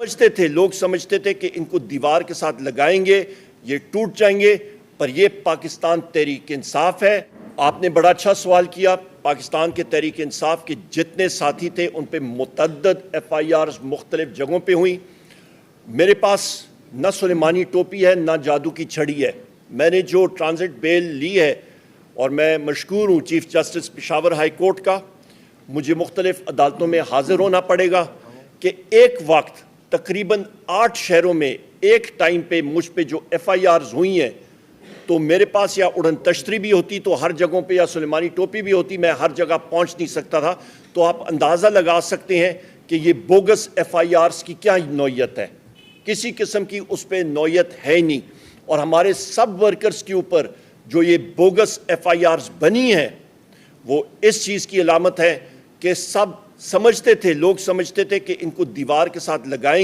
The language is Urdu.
سمجھتے تھے، لوگ سمجھتے تھے کہ ان کو دیوار کے ساتھ لگائیں گے یہ ٹوٹ جائیں گے، پر یہ پاکستان تحریک انصاف ہے۔ آپ نے بڑا اچھا سوال کیا۔ پاکستان کے تحریک انصاف کے جتنے ساتھی تھے ان پہ متعدد ایف آئی آرز مختلف جگہوں پہ ہوئیں۔ میرے پاس نہ سلیمانی ٹوپی ہے نہ جادو کی چھڑی ہے۔ میں نے جو ٹرانزٹ بیل لی ہے، اور میں مشکور ہوں chief justice Peshawar high court کا، مجھے مختلف عدالتوں میں حاضر ہونا پڑے گا کہ ایک وقت تقریباً 8 شہروں میں ایک ٹائم پہ مجھ پہ جو ایف آئی آرز ہوئی ہیں، تو میرے پاس یا اڑن تشتری بھی ہوتی تو ہر جگہوں پہ، یا سلیمانی ٹوپی بھی ہوتی، میں ہر جگہ پہنچ نہیں سکتا تھا۔ تو آپ اندازہ لگا سکتے ہیں کہ یہ بوگس ایف آئی آرز کی کیا نوعیت ہے۔ کسی قسم کی اس پہ نوعیت ہے ہی نہیں، اور ہمارے سب ورکرز کے اوپر جو یہ بوگس ایف آئی آرز بنی ہیں، وہ اس چیز کی علامت ہے کہ سب سمجھتے تھے، لوگ سمجھتے تھے کہ ان کو دیوار کے ساتھ لگائیں